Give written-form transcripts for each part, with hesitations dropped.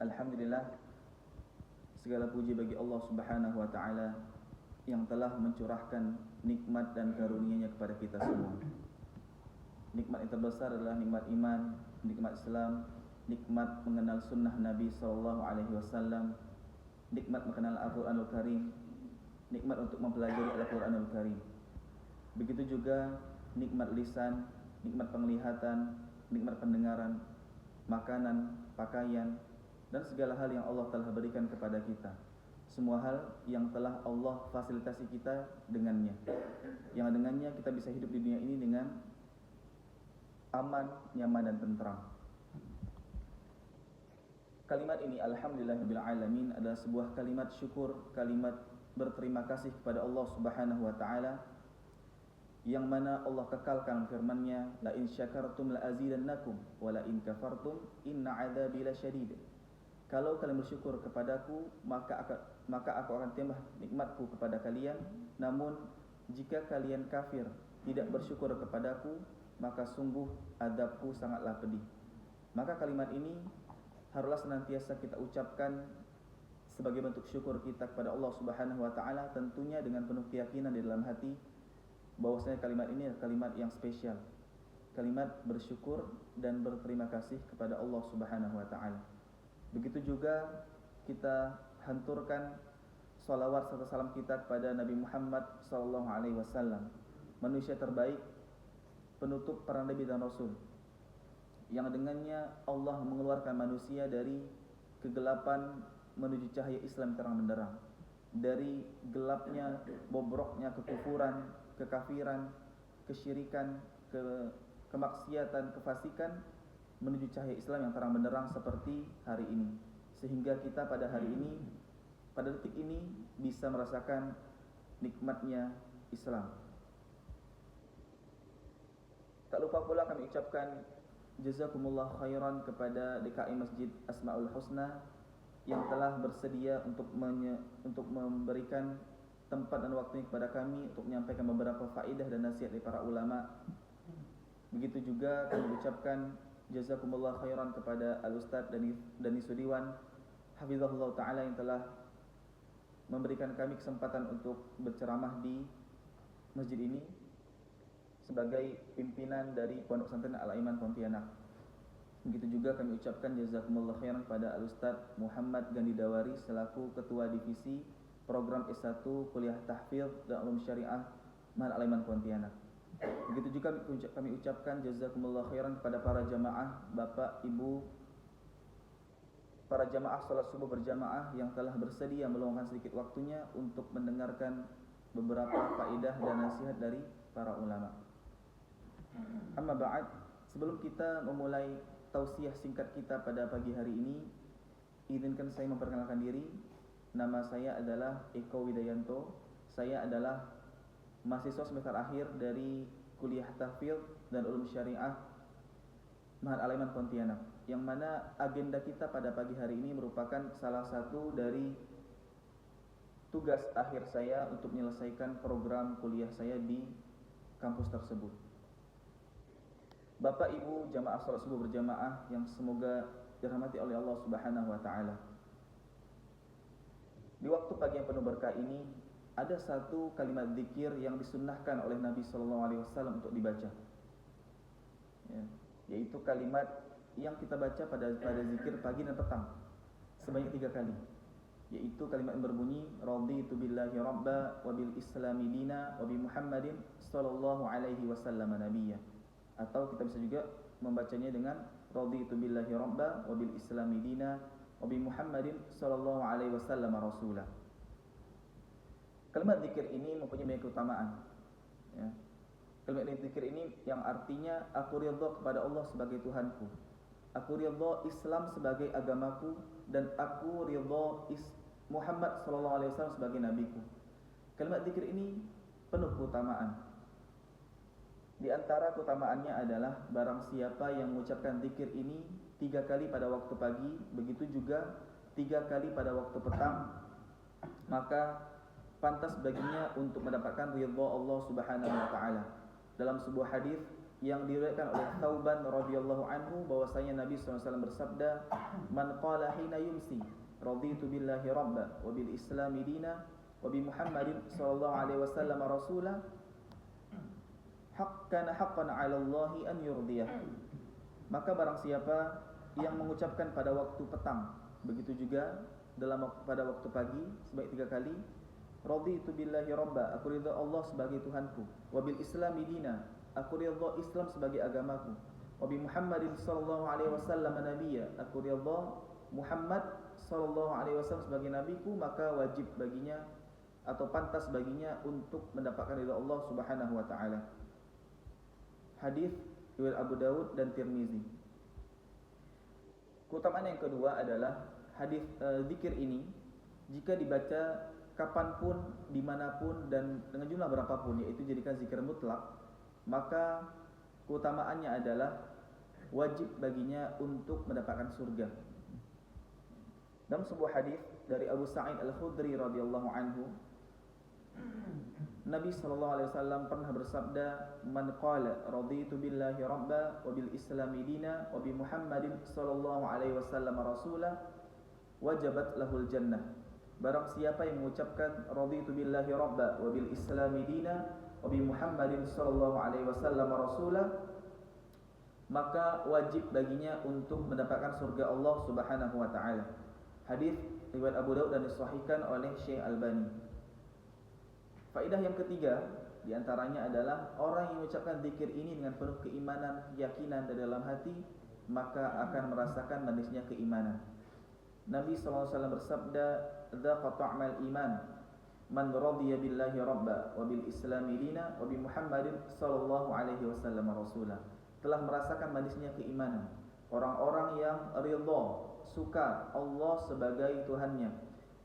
Alhamdulillah, segala puji bagi Allah Subhanahu wa taala yang telah mencurahkan nikmat dan karunia-Nya kepada kita semua. Nikmat yang terbesar adalah nikmat iman, nikmat Islam, nikmat mengenal sunnah Nabi sallallahu alaihi wasallam, nikmat mengenal Al-Qur'anul Karim, nikmat untuk mempelajari Al-Qur'anul Karim. Begitu juga nikmat lisan, nikmat penglihatan, nikmat pendengaran, makanan, pakaian, dan segala hal yang Allah telah berikan kepada kita. Semua hal yang telah Allah fasilitasi kita dengannya, yang dengannya kita bisa hidup di dunia ini dengan aman, nyaman, dan tentram. Kalimat ini alhamdulillahirabbil alamin adalah sebuah kalimat syukur, kalimat berterima kasih kepada Allah Subhanahu wa taala, yang mana Allah kekalkan firman-Nya, la in syakartum la azidannakum wa la in kafartum inna adzabi lasyadid. Kalau kalian bersyukur kepadaku, maka aku akan tambah nikmatku kepada kalian. Namun jika kalian kafir, tidak bersyukur kepadaku, maka sungguh azabku sangatlah pedih. Maka kalimat ini haruslah senantiasa kita ucapkan sebagai bentuk syukur kita kepada Allah Subhanahu wa taala, tentunya dengan penuh keyakinan di dalam hati bahwasanya kalimat ini adalah kalimat yang spesial, kalimat bersyukur dan berterima kasih kepada Allah Subhanahu wa taala. Begitu juga kita hanturkan salawat serta salam kita kepada Nabi Muhammad sallallahu alaihi wasallam, manusia terbaik, penutup para nabi dan rasul, yang dengannya Allah mengeluarkan manusia dari kegelapan menuju cahaya Islam terang benderang, dari gelapnya, bobroknya kekufuran, kekafiran, kesyirikan, kemaksiatan, kefasikan, menuju cahaya Islam yang terang benderang seperti hari ini. Sehingga kita pada hari ini, pada detik ini, bisa merasakan nikmatnya Islam. Tak lupa pula kami ucapkan jazakumullah khairan kepada DKI Masjid Asmaul Husna yang telah bersedia untuk memberikan tempat dan waktunya kepada kami untuk menyampaikan beberapa faedah dan nasihat dari para ulama. Begitu juga kami ucapkan jazakumullah khairan kepada Al-Ustaz Dani Sudiwan hafizahullah ta'ala yang telah memberikan kami kesempatan untuk berceramah di masjid ini sebagai pimpinan dari Pondok Pesantren Al-Aiman Pontianak. Begitu juga kami ucapkan jazakumullah khairan kepada Al-Ustaz Muhammad Gandhi Dawari selaku Ketua Divisi Program S1 Kuliah Tahfidz dan Ulum Syariah Mahad Al-Aiman Pontianak. Begitu juga kami ucapkan jazakumullah khairan kepada para jamaah, Bapak, Ibu, para jamaah salat subuh berjamaah yang telah bersedia meluangkan sedikit waktunya untuk mendengarkan beberapa faedah dan nasihat dari para ulama. Amma ba'd, sebelum kita memulai tausiah singkat kita pada pagi hari ini, izinkan saya memperkenalkan diri. Nama saya adalah Eko Widayanto. Saya adalah mahasiswa semester akhir dari Kuliah Tahfidz dan Ulum Syariah Mahad Al-Aiman Pontianak, yang mana agenda kita pada pagi hari ini merupakan salah satu dari tugas akhir saya untuk menyelesaikan program kuliah saya di kampus tersebut. Bapak Ibu jamaah salat subuh berjamaah yang semoga dirahmati oleh Allah Subhanahu wa taala. Di waktu pagi yang penuh berkah ini ada satu kalimat zikir yang disunnahkan oleh Nabi sallallahu alaihi wasallam untuk dibaca. Yaitu kalimat yang kita baca pada zikir pagi dan petang sebanyak 3 kali. Yaitu kalimat yang berbunyi raditu billahi rabba wa bil islami dina wa bi Muhammadin sallallahu alaihi wasallam nabiyya. Atau kita bisa juga membacanya dengan raditu billahi rabba wa bil islami dina wa bi Muhammadin sallallahu alaihi wasallam rasulah. Kalimat zikir ini mempunyai banyak keutamaan. Kalimat zikir ini yang artinya aku ridha kepada Allah sebagai Tuhanku, aku ridha Islam sebagai agamaku, dan aku ridha Muhammad sallallahu alaihi wasallam sebagai nabiku. Kalimat zikir ini penuh keutamaan. Di antara keutamaannya adalah barang siapa yang mengucapkan zikir ini 3 kali pada waktu pagi, begitu juga 3 kali pada waktu petang, maka pantas baginya untuk mendapatkan ridha Allah Subhanahu wa taala. Dalam sebuah hadis yang diriwayatkan oleh Thauban radhiyallahu anhu bahwasanya Nabi SAW bersabda, "Man qala hina yumsi raditu billahi rabba wa bil islami dina wa bi Muhammadin sallallahu alaihi wasallam rasula haqqan 'ala Allah an yurdiyah." Maka barang siapa yang mengucapkan pada waktu petang, begitu juga pada waktu pagi sebanyak 3 kali, raditu billahi rabba, aku ridha Allah sebagai Tuhanku, wa bil islami dina, aku ridha Islam sebagai agamaku, wa bi Muhammadin sallallahu alaihi wasallam nabiyya, aku ridha Muhammad sallallahu alaihi wasallam sebagai nabiku, maka wajib baginya atau pantas baginya untuk mendapatkan ridha Allah Subhanahu wa taala. Hadis riwayat Abu Dawud dan Tirmizi. Keutamaan yang kedua adalah hadis zikir ini jika dibaca kapanpun, dimanapun, dan dengan jumlah berapapun, yaitu jadikan zikir mutlak, maka keutamaannya adalah wajib baginya untuk mendapatkan surga. Dalam sebuah hadis dari Abu Sa'id Al-Khudri radhiyallahu anhu, Nabi SAW pernah bersabda, "Man qala raditu billahi rabba wa bil islami dina wa bi Muhammadin sallallahu alaihi wasallam rasula wajabat lahul jannah." Barang siapa yang mengucapkan raditu billahi rabba wa bil islami dina wa bi Muhammadin sallallahu alaihi wasallam rasula, maka wajib baginya untuk mendapatkan surga Allah Subhanahu wa taala. Hadis riwayat Abu Dawud dan disahihkan oleh Syekh Albani. Faedah yang ketiga di antaranya adalah orang yang mengucapkan zikir ini dengan penuh keimanan, keyakinan dari dalam hati, maka akan merasakan manisnya keimanan. Nabi SAW bersabda, "Dzaqa ta'mal iman man radiya billahi rabba wa bil islami dina wa bi Muhammadin sallallahu alaihi wasallam rasula." Telah merasakan manisnya keimanan orang-orang yang ridha, suka Allah sebagai Tuhannya,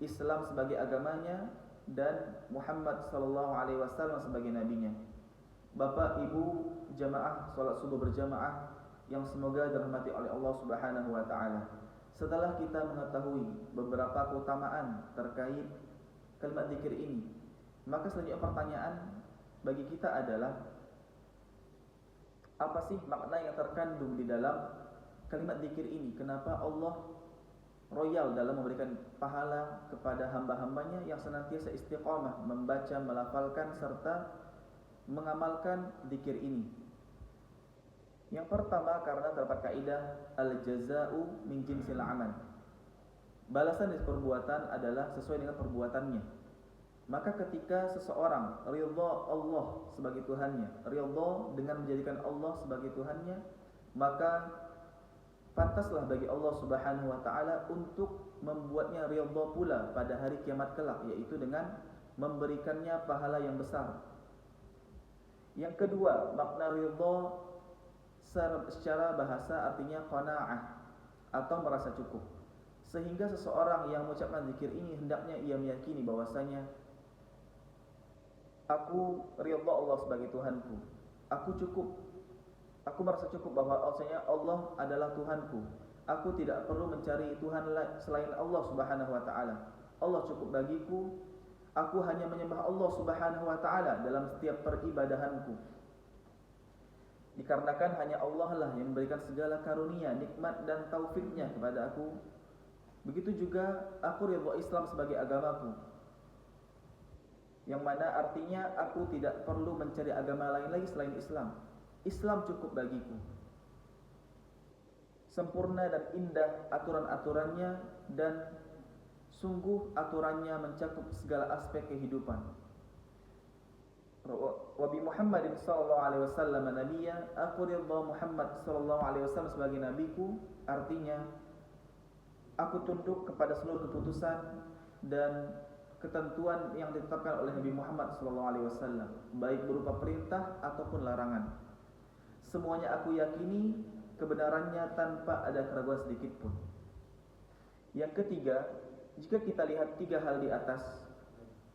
Islam sebagai agamanya, dan Muhammad sallallahu alaihi wasallam sebagai nabinya. Bapak, Ibu, jamaah salat subuh berjamaah yang semoga dirahmati oleh Allah Subhanahu wa taala. Setelah kita mengetahui beberapa keutamaan terkait kalimat zikir ini, maka selanjutnya pertanyaan bagi kita adalah, apa sih makna yang terkandung di dalam kalimat zikir ini? Kenapa Allah royal dalam memberikan pahala kepada hamba-hambanya yang senantiasa istiqamah membaca, melafalkan, serta mengamalkan zikir ini? Yang pertama, karena terdapat kaidah al-jaza'u min jinsil amal. Balasan dari perbuatan adalah sesuai dengan perbuatannya. Maka ketika seseorang ridha Allah sebagai Tuhannya, ridha dengan menjadikan Allah sebagai Tuhannya, maka pantaslah bagi Allah Subhanahu wa taala untuk membuatnya ridha pula pada hari kiamat kelak, yaitu dengan memberikannya pahala yang besar. Yang kedua, makna ridha secara bahasa artinya qanaah atau merasa cukup. Sehingga seseorang yang mengucapkan zikir ini hendaknya ia meyakini bahwasanya aku ridha Allah sebagai Tuhanku. Aku cukup. Aku merasa cukup bahwa Allah adalah Tuhanku. Aku tidak perlu mencari Tuhan selain Allah Subhanahu wa taala. Allah cukup bagiku. Aku hanya menyembah Allah Subhanahu wa taala dalam setiap peribadahanku. Dikarenakan hanya Allah lah yang memberikan segala karunia, nikmat dan taufiknya kepada aku. Begitu juga aku ridha Islam sebagai agamaku, yang mana artinya aku tidak perlu mencari agama lain lagi selain Islam. Islam cukup bagiku. Sempurna dan indah aturan-aturannya, dan sungguh aturannya mencakup segala aspek kehidupan. Wa bi Muhammadin sallallahu alaihi wasallam nabiyya, aku ridha Muhammad sallallahu alaihi wasallam sebagai nabiku, artinya aku tunduk kepada seluruh keputusan dan ketentuan yang ditetapkan oleh Nabi Muhammad sallallahu alaihi wasallam, baik berupa perintah ataupun larangan. Semuanya aku yakini kebenarannya tanpa ada keraguan sedikit pun. Yang ketiga, jika kita lihat 3 hal di atas,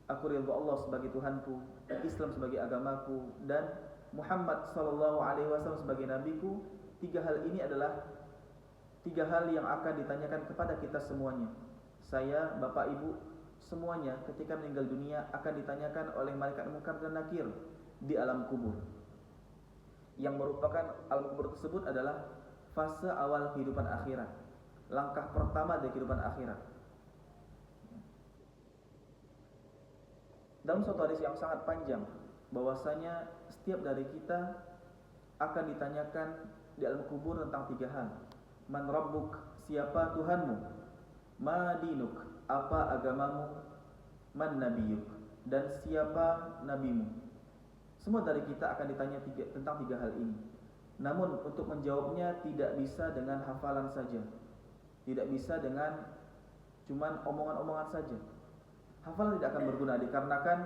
aku ridha Allah sebagai Tuhanku, Islam sebagai agamaku, dan Muhammad sallallahu alaihi wasallam sebagai nabiku, 3 hal ini adalah 3 hal yang akan ditanyakan kepada kita semuanya. Saya, Bapak, Ibu, semuanya ketika meninggal dunia akan ditanyakan oleh malaikat Munkar dan Nakir di alam kubur. yang merupakan alam kubur tersebut adalah fase awal kehidupan akhirat, langkah pertama dari kehidupan akhirat. Dalam suatu hadis yang sangat panjang, bahwasanya setiap dari kita akan ditanyakan di alam kubur tentang 3 hal. Man rabbuk, siapa Tuhanmu? Ma dinuk, apa agamamu? Man nabiyuk, dan siapa nabimu? Semua dari kita akan ditanya tentang 3 hal ini. Namun untuk menjawabnya tidak bisa dengan hafalan saja, tidak bisa dengan cuman omongan-omongan saja. Hafalan tidak akan berguna, dikarenakan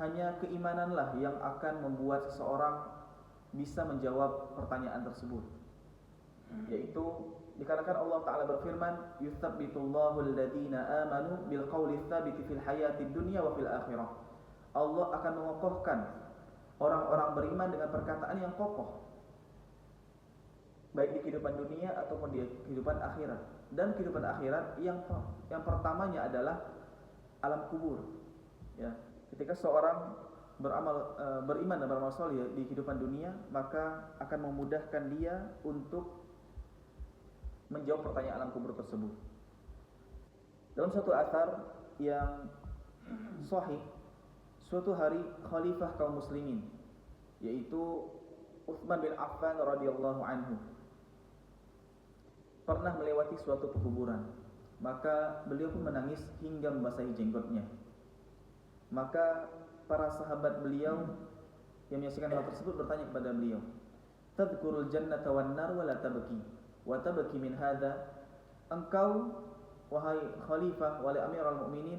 hanya keimananlah yang akan membuat seseorang bisa menjawab pertanyaan tersebut. Yaitu dikarenakan Allah Ta'ala berfirman, yutsabbitullahu alladhina amanu bil qawli tsabiti fil hayatid dunya wa fil akhirah. Allah akan mengokohkan orang-orang beriman dengan perkataan yang kokoh, baik di kehidupan dunia ataupun di kehidupan akhirat. Dan kehidupan akhirat yang pertamanya adalah alam kubur. Ya, ketika seorang beriman dan beramal saleh di kehidupan dunia, maka akan memudahkan dia untuk menjawab pertanyaan alam kubur tersebut. Dalam satu athar yang sahih, suatu hari khalifah kaum muslimin, yaitu Utsman bin Affan radhiyallahu anhu, pernah melewati suatu pekuburan. Maka beliau pun menangis hingga membasahi jenggotnya. Maka para sahabat beliau yang menyaksikan hal tersebut bertanya kepada beliau, tadhkurul jannata wan nar wa la tabki wa tabki min hadza? Engkau wahai khalifah wahai amirul mukminin